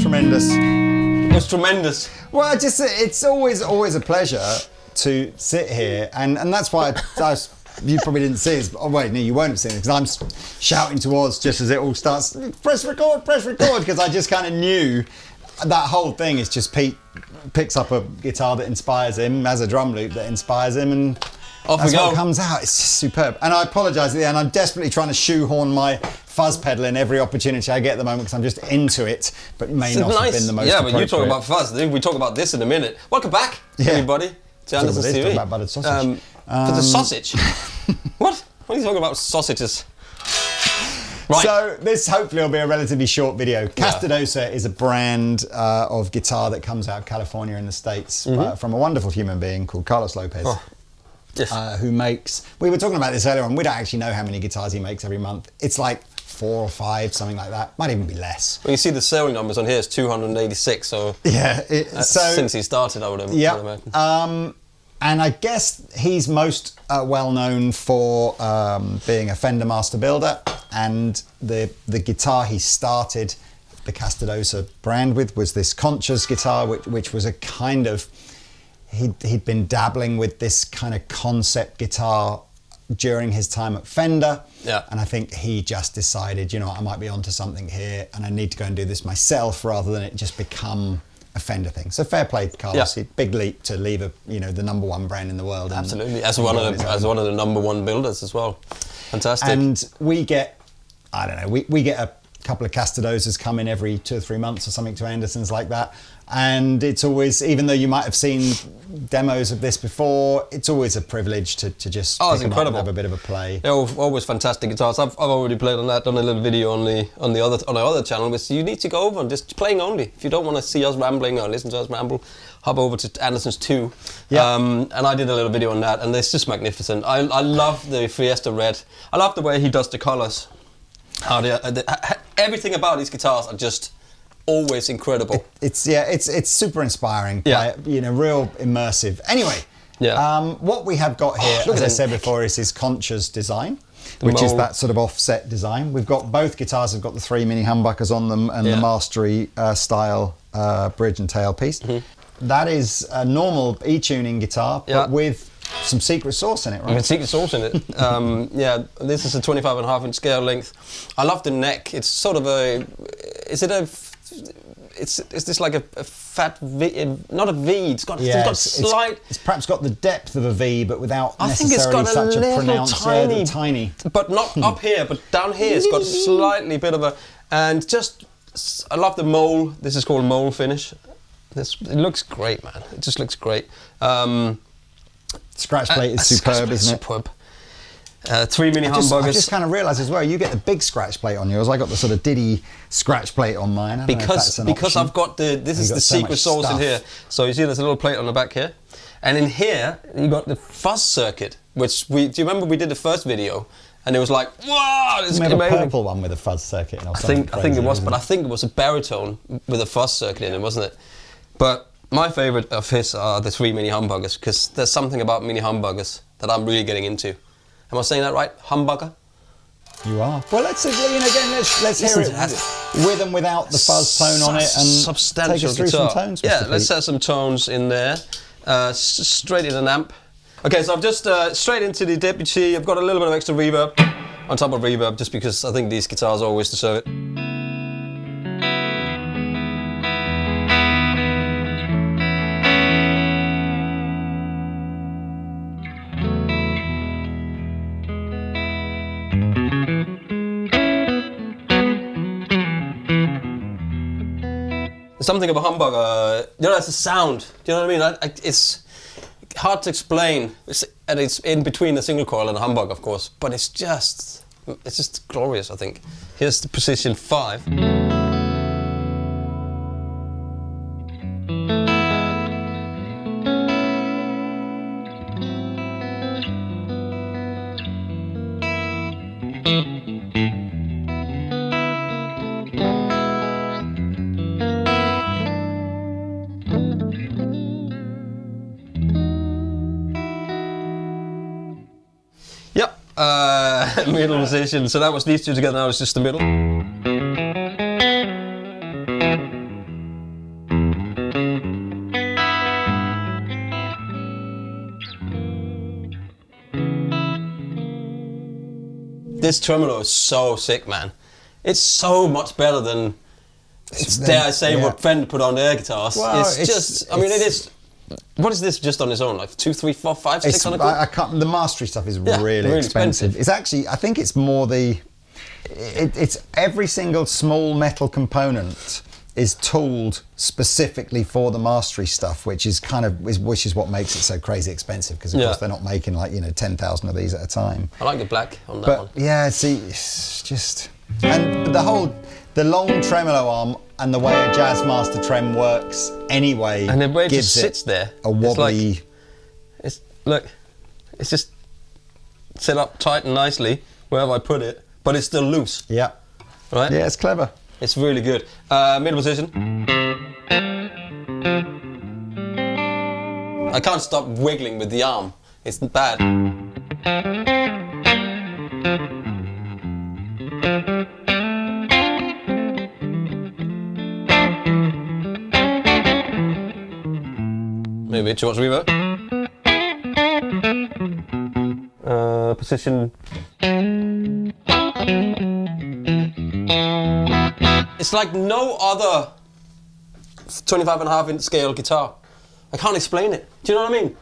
tremendous. It was tremendous. Well, just it's always a pleasure to sit here, and that's why you probably didn't see it. Oh wait, no, you won't have seen it because I'm shouting to Oz just as it all starts. Press record, because I just kind of knew that whole thing is just Pete picks up a guitar that inspires him, has a drum loop that inspires him, and off that's we go. what comes out. It's just superb. And I apologise at the end. I'm desperately trying to shoehorn my fuzz pedal in every opportunity I get at the moment because I'm just into it, but may not have been the most Yeah, but you talk appropriate. about fuzz. We talk about this in a minute. Welcome back, everybody, to Andertons TV. Talk about buttered sausage. For the sausage. What? What are you talking about sausages? Right. So this hopefully will be a relatively short video. Castedosa is a brand of guitar that comes out of California in the States from a wonderful human being called Carlos Lopez. Oh. Yes. Who makes, we were talking about this earlier on, we don't actually know how many guitars he makes every month. It's like 4 or 5, something like that. Might even be less. Well, you see the sale numbers on here, it's 286, so yeah, since he started, I would imagine. And I guess he's most well known for being a Fender master builder, and the guitar he started the Castedosa brand with was this Conchers guitar, which was a kind of, he'd been dabbling with this kind of concept guitar during his time at Fender. Yeah. And I think he just decided, you know, I might be onto something here and I need to go and do this myself rather than it just become a Fender thing. So fair play, Carlos. Yeah. Big leap to leave the #1 brand in the world. Absolutely, as one of the #1 builders as well. Fantastic. And we get, I don't know, we get a couple of Castedosas come in every 2 or 3 months or something to Andertons like that. And it's always, even though you might have seen demos of this before, it's always a privilege to just pick them up and have a bit of a play. They're always fantastic guitars. I've already played on that, done a little video on our other channel, but you need to go over and just playing only. If you don't want to see us rambling or listen to us ramble, hop over to Andertons 2. Yeah. And I did a little video on that, and it's just magnificent. I love the Fiesta Red. I love the way he does the colours. Everything about these guitars are just always incredible. It's super inspiring. Yeah. You know, real immersive. Anyway, Yeah. What we have got here, look as at I the said neck. before, is his Conchers design, which is that sort of offset design. We've got both guitars have got the 3 mini humbuckers on them and the Mastery style bridge and tailpiece. That is a normal E-tuning guitar, but with some secret sauce in it, right? With secret sauce in it. Yeah, this is a 25.5-inch scale length. I love the neck. It's sort of a... Is this like a fat V? Not a V. It's got slight... It's perhaps got the depth of a V, but without I think it's necessarily got such a little pronounced... tiny... But not up here, but down here it's got slightly bit of a... And just... I love the mole. This is called mole finish. It looks great, man. It just looks great. Scratch plate is superb, isn't it? Superb. 3 mini humbuckers. I just kind of realised as well, you get the big scratch plate on yours. I got the sort of Diddy scratch plate on mine. Because I've got this is the secret sauce in here. So you see there's a little plate on the back here. And in here, you got the fuzz circuit, which do you remember we did the first video? And it was like, wow, this is amazing. A purple one with a fuzz circuit. I think it was, but I think it was a baritone with a fuzz circuit in it, wasn't it? But my favourite of his are the 3 mini humbuckers, because there's something about mini humbuckers that I'm really getting into. Am I saying that right? Humbucker? You are. Well, let's hear it with and without the fuzz tone on it, and substantial take us through guitar. some tones. Yeah, let's have some tones in there. Straight in an amp. Okay, so I've just straight into the Deputy. I've got a little bit of extra reverb on top of reverb, just because I think these guitars always deserve it. Something of a humbucker, it's a sound. Do you know what I mean? It's hard to explain, and it's in between a single coil and a humbucker, of course. But it's just glorious, I think. Here's the position 5. Middle position, so that was these two together, now it's just the middle. This tremolo is so sick, man. It's so much better than, dare I say, what Fender put on their guitars. Well, it's just, I mean, it is. What is this just on its own? Like 2, 3, 4, 5, 600 quid? I can't. The Mastery stuff is really expensive. It's actually, I think it's more it's every single small metal component is tooled specifically for the Mastery stuff, which is what makes it so crazy expensive, because of course they're not making 10,000 of these at a time. I like the black on that one. Yeah, see, it's just, and the long tremolo arm and the way a Jazzmaster trem works anyway, and the way it gives just sits there, a wobbly. It's just set up tight and nicely wherever I put it, but it's still loose. Yeah. Right. Yeah, it's clever. It's really good. Middle position. I can't stop wiggling with the arm. It's bad. Maybe towards reverb. Position. It's like no other 25.5-inch scale guitar. I can't explain it. Do you know what I mean?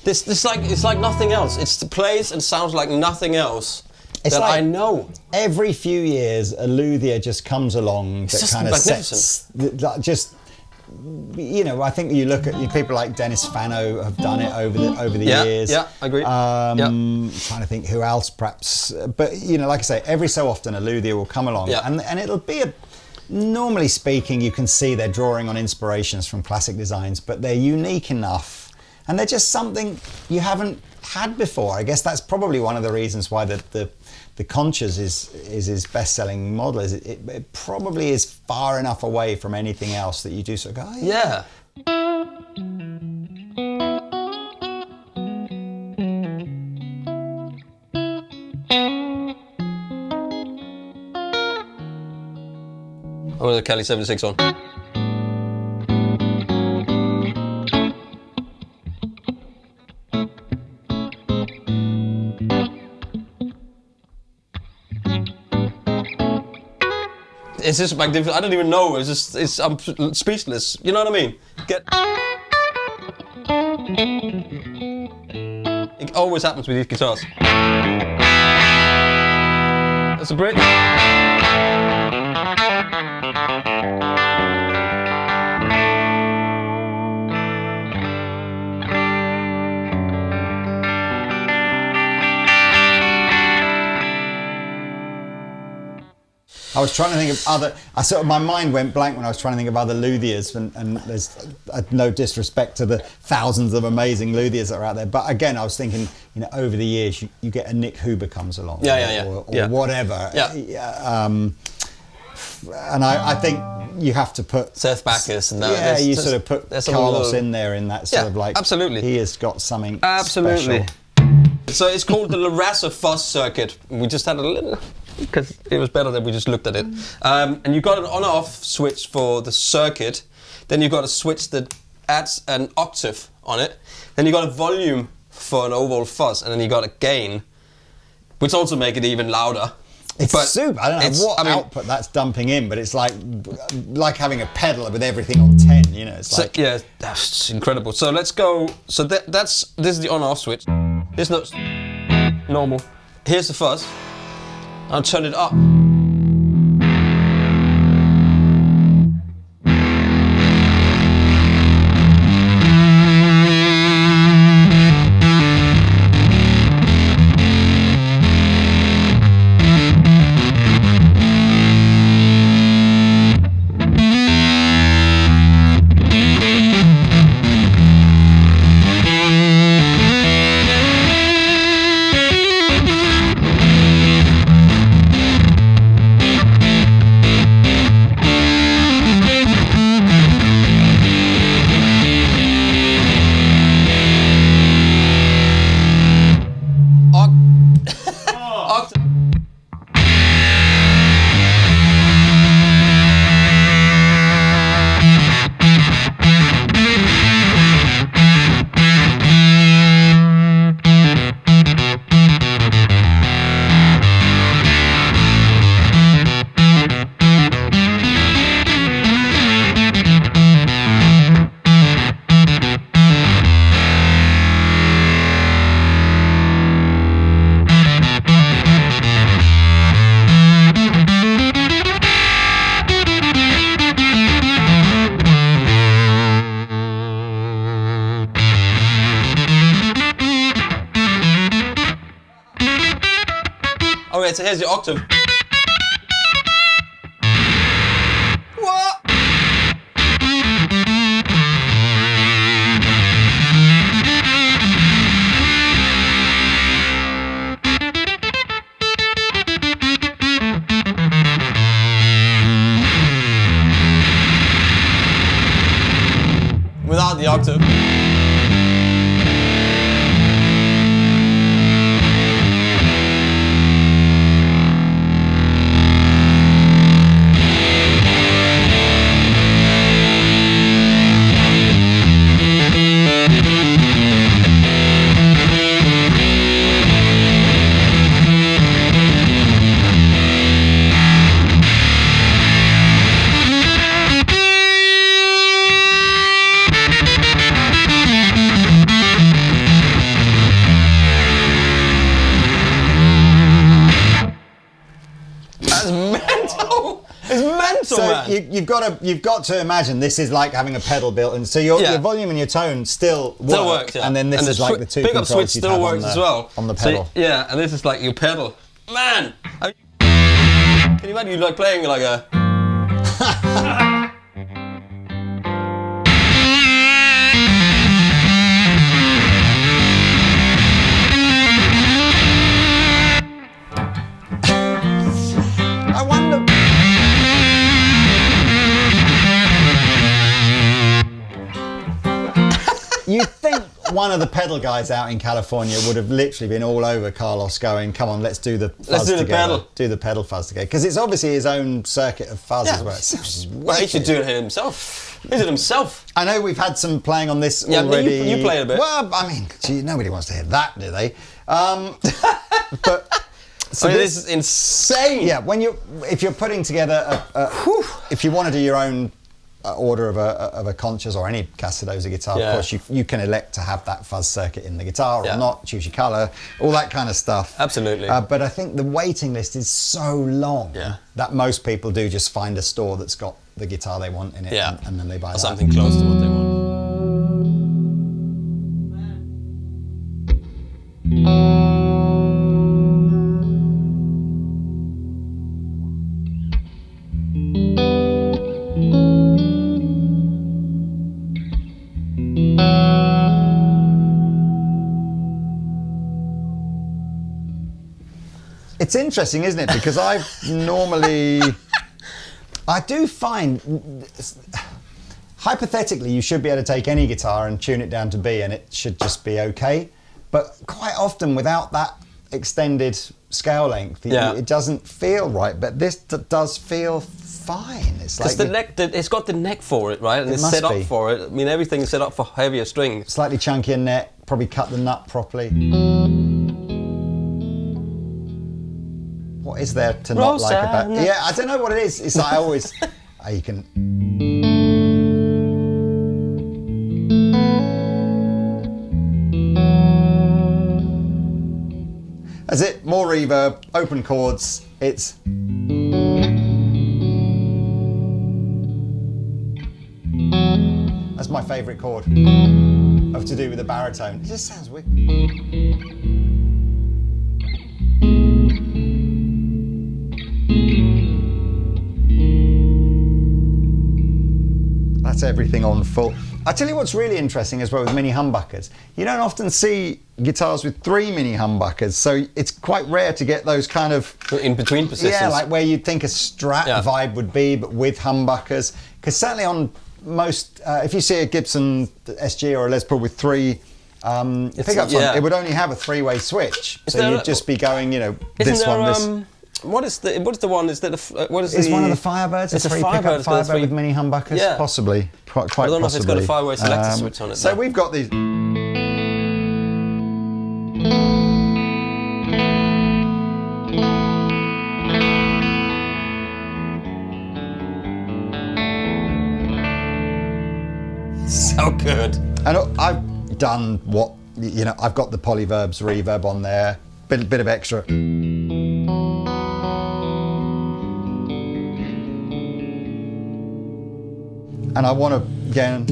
It's like nothing else. It plays and sounds like nothing else that I know. Every few years, a luthier just comes along that kind of sets, just. I think you look at people like Dennis Fano have done it over the years. Yeah, I agree. Trying to think who else perhaps, but like I say, every so often a luthier will come along, and it'll be normally speaking, you can see they're drawing on inspirations from classic designs, but they're unique enough, and they're just something you haven't had before. I guess that's probably one of the reasons why the Conchers is his best-selling model. Is it probably is far enough away from anything else that you do sort of go, oh, yeah. Put the Cali 76 on. It's just magnificent. I don't even know. I'm speechless. You know what I mean? It always happens with these guitars. That's a bridge. I was trying to think of other. My mind went blank when I was trying to think of other luthiers, and there's no disrespect to the thousands of amazing luthiers that are out there. But again, I was thinking, over the years, you get a Nick Huber comes along, or whatever. Yeah. And I think you have to put Seth Backus and that. Yeah, you sort of put Carlos in there in that sort of like. Absolutely. He has got something absolutely special. So it's called the Larassa Fuzz circuit. We just had a little, because it was better that we just looked at it. And you got an on-off switch for the circuit. Then you got a switch that adds an octave on it. Then you got a volume for an overall fuzz, and then you got a gain, which also make it even louder. It's super. I don't know what output that's dumping in, but it's like having a pedal with everything on 10. It's like yeah, that's incredible. So let's go. So this is the on-off switch. This note's normal. Here's the fuzz. I'll turn it up. Okay, so here's the octave. What? Without the octave. So you've got to imagine this is like having a pedal built, and so your volume and your tone still works, yeah. and then this is like the two pickup controls switch still works as well on the pedal. So, yeah, and this is like your pedal. Man, can you imagine you like playing like a? I wonder. You think one of the pedal guys out in California would have literally been all over Carlos going, come on, let's do the fuzz Let's do the together. pedal. Do the pedal fuzz together. Because it's obviously his own circuit of fuzz as well. Well, he should do it himself. He did it himself. I know we've had some playing on this Yeah, already. you play a bit. Well, I mean, gee, nobody wants to hear that, do they? But so this is insane. yeah, if you're putting together if you want to do your own order of a Conchers or any Castedosa guitar, of course you can elect to have that fuzz circuit in the guitar or not, choose your colour, all that kind of stuff. Absolutely. But I think the waiting list is so long that most people do just find a store that's got the guitar they want in it, and then they buy that. Something close to what they want. It's interesting, isn't it? Because I do find, hypothetically, you should be able to take any guitar and tune it down to B and it should just be okay. But quite often, without that extended scale length, it doesn't feel right. But this does feel fine. It's like it's got the neck for it, right? And it's set up for it. I mean, everything is set up for heavier strings. Slightly chunkier neck, probably cut the nut properly. What is there to not like about? Yeah, I don't know what it is. It's like I always, you can. That's it. More reverb, open chords. It's. That's my favourite chord of to do with the baritone. It just sounds weird. That's everything on full. I tell you what's really interesting as well with mini humbuckers. You don't often see guitars with 3 mini humbuckers, so it's quite rare to get those kind of in between positions. Yeah, like where you'd think a Strat vibe would be, but with humbuckers. Because certainly on most, if you see a Gibson SG or a Les Paul with 3 pickups on, it would only have a 3-way switch. So you'd just be going, this one, this. What is the one? Is that what is? Is one of the Firebirds? It's a Firebird with mini humbuckers. Yeah. Possibly, quite possibly. I don't know if it's got a 5-way selector switch on it. So we've got these. So good. And I've done what I've got the Polyverbs reverb on there, bit of extra. And I want to, again,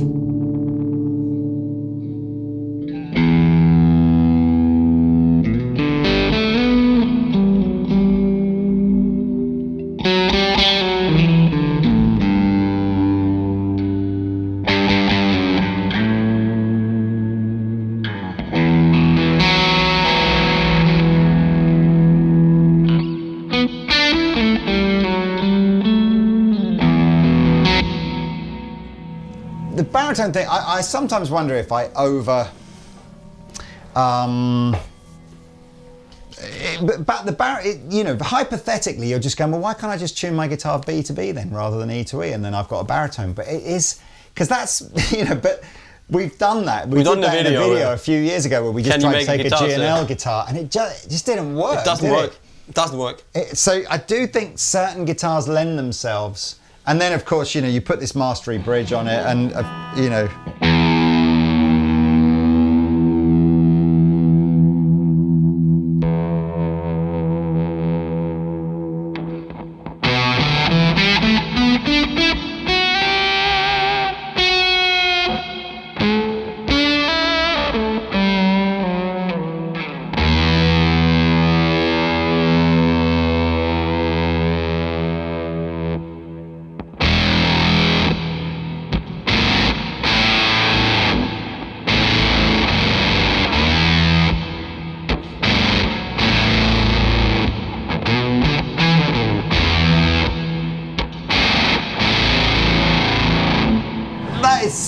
the baritone thing, I sometimes wonder if I over. But the hypothetically, you're just going, well, why can't I just tune my guitar B to B then, rather than E to E, and then I've got a baritone? But it is because that's but we've done that. We did that in a video a few years ago where we just tried to take a G&L guitar, and it just didn't work. It doesn't work. It doesn't work. So I do think certain guitars lend themselves. And then, of course, you put this mastery bridge on it, and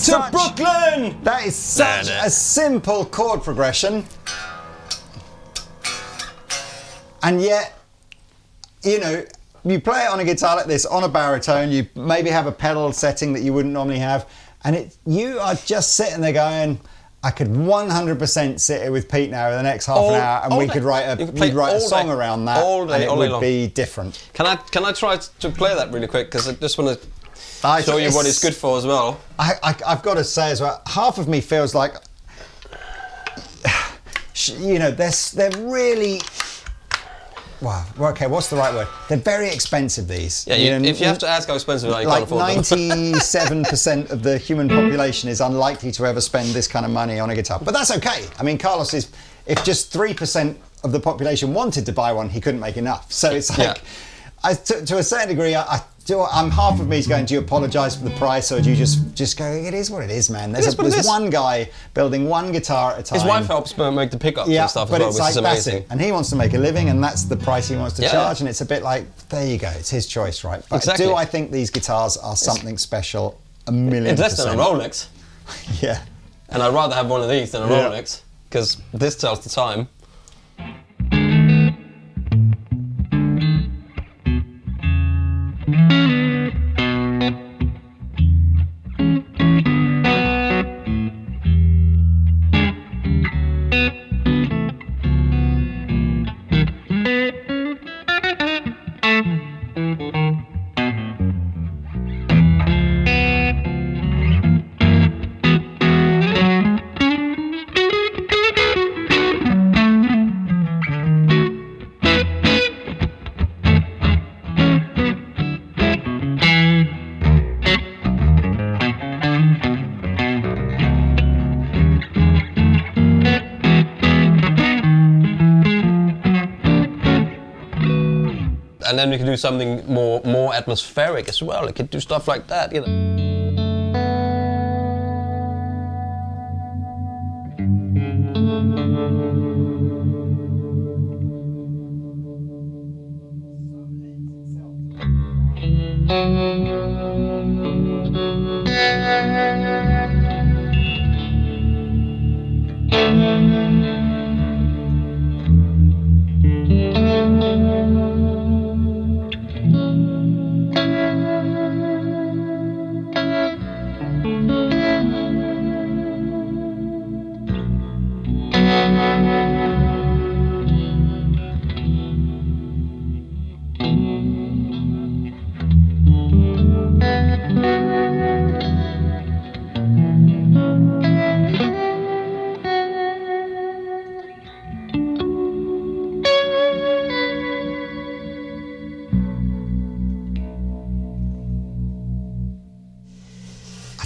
such Brooklyn. That is such a simple chord progression, and yet, you know, you play it on a guitar like this, on a baritone. You maybe have a pedal setting that you wouldn't normally have, and you are just sitting there going, I could 100% sit here with Pete now in the next half an hour, and we could write a song around that, and it would be different. Can I try to play that really quick? Because I just want to show you what it's good for as well. I've got to say as well, half of me feels like, you know, they're really. Wow. Okay. What's the right word? They're very expensive. These. Yeah. If you have to ask how expensive, you can't afford them. 97% of the human population is unlikely to ever spend this kind of money on a guitar. But that's okay. I mean, Carlos is. If just 3% of the population wanted to buy one, he couldn't make enough. So it's like, to a certain degree, I'm half of me is going, do you apologise for the price, or do you just go, it is what it is, man. There's one guy building one guitar at a time. His wife helps make the pickups and stuff as well, which is amazing. And he wants to make a living, and that's the price he wants to charge, and it's a bit like, there you go, it's his choice, right? But do I think these guitars are something special? 1,000,000%. It's less than a Rolex. Yeah. And I'd rather have one of these than a Rolex, because this tells the time. And then we can do something more atmospheric as well. It could do stuff like that, you know.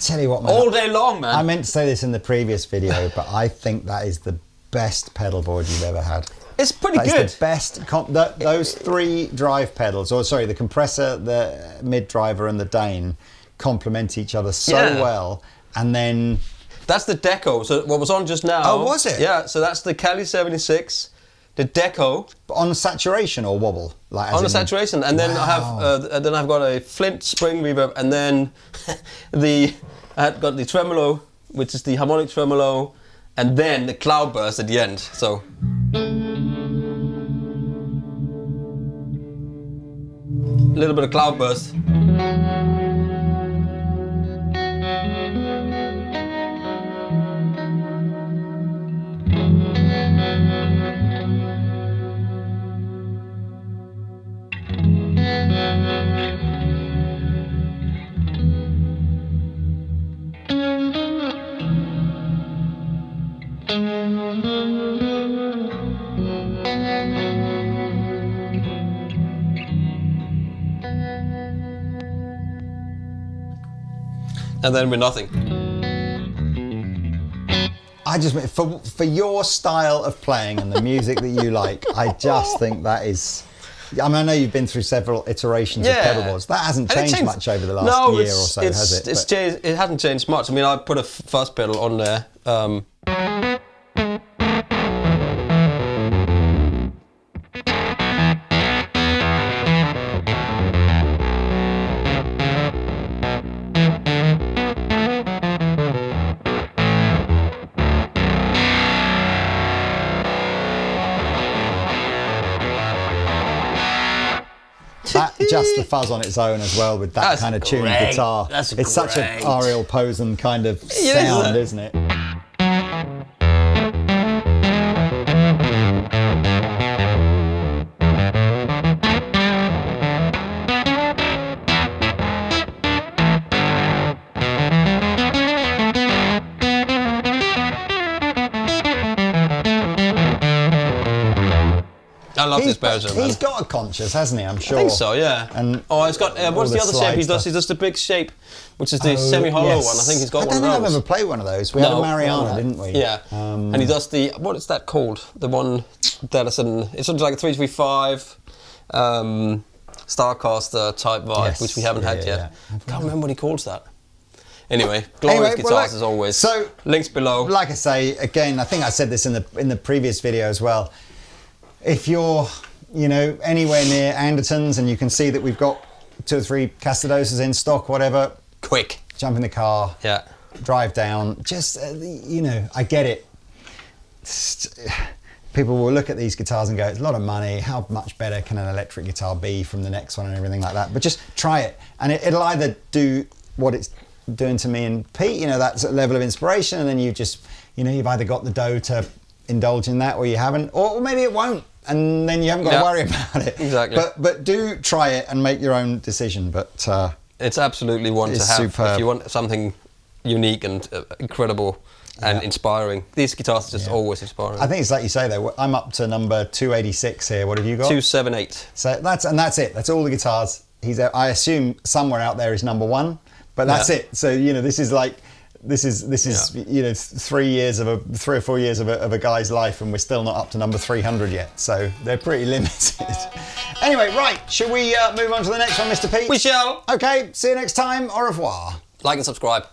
Tell you what, man, all day long, man. I meant to say this in the previous video, but I think that is the best pedal board you've ever had. It's pretty good. It's the best. Those three drive pedals, or sorry, the compressor, the mid driver, and the Dane complement each other so well. And then that's the Deco. So what was on just now? Oh, was it? Yeah. So that's the Cali 76, the Deco. On saturation or wobble, like on the saturation, and then I've got a Flint spring reverb, and then I've got the tremolo, which is the harmonic tremolo, and then the cloudburst at the end. So a little bit of cloudburst. And then with nothing. I just, for your style of playing and the music that you like, I just think that is. I mean, I know you've been through several iterations of pedalboards. That hasn't changed much over the last year or so, has it? It's changed. It hasn't changed much. I mean, I put a fuzz pedal on there. That just the fuzz on its own as well with that kind of tuned guitar. It's such an Ariel Posen kind of sound, isn't it? I love this Baritone, man. He's got a Conchers, hasn't he? I'm sure. I think so, yeah. And it's got, what's the other shape he does? He does the big shape, which is the semi-hollow one. I think he's got one of those. I don't think I've ever played one of those. We had a Mariana, didn't we? Yeah. And he does the, what is that called? The one that is it's sort of like a 335 Starcaster type vibe, which we haven't had yet. I can't remember what he calls that. Anyway, glorious guitars as always. So, links below. Like I say, again, I think I said this in the previous video as well. If you're, anywhere near Andertons and you can see that we've got 2 or 3 Castedosas in stock, whatever, quick, jump in the car, drive down. Just, I get it. People will look at these guitars and go, it's a lot of money. How much better can an electric guitar be from the next one and everything like that? But just try it, and it'll either do what it's doing to me and Pete, that sort of level of inspiration, and then you just, you've either got the dough to indulge in that or you haven't, or maybe it won't, and then you haven't got to worry about it. Exactly. But do try it and make your own decision. But it's absolutely one to have superb. If you want something unique and incredible and inspiring. These guitars are just always inspiring. I think it's like you say though. I'm up to number 286 here. What have you got? 278. So that's it. That's all the guitars. I assume somewhere out there is number 1, but that's it. So this is like. This is 3 or 4 years of a guy's life, and we're still not up to number 300 yet. So they're pretty limited. Anyway, right, should we move on to the next one, Mr. Pete? We shall. Okay, see you next time. Au revoir. Like and subscribe.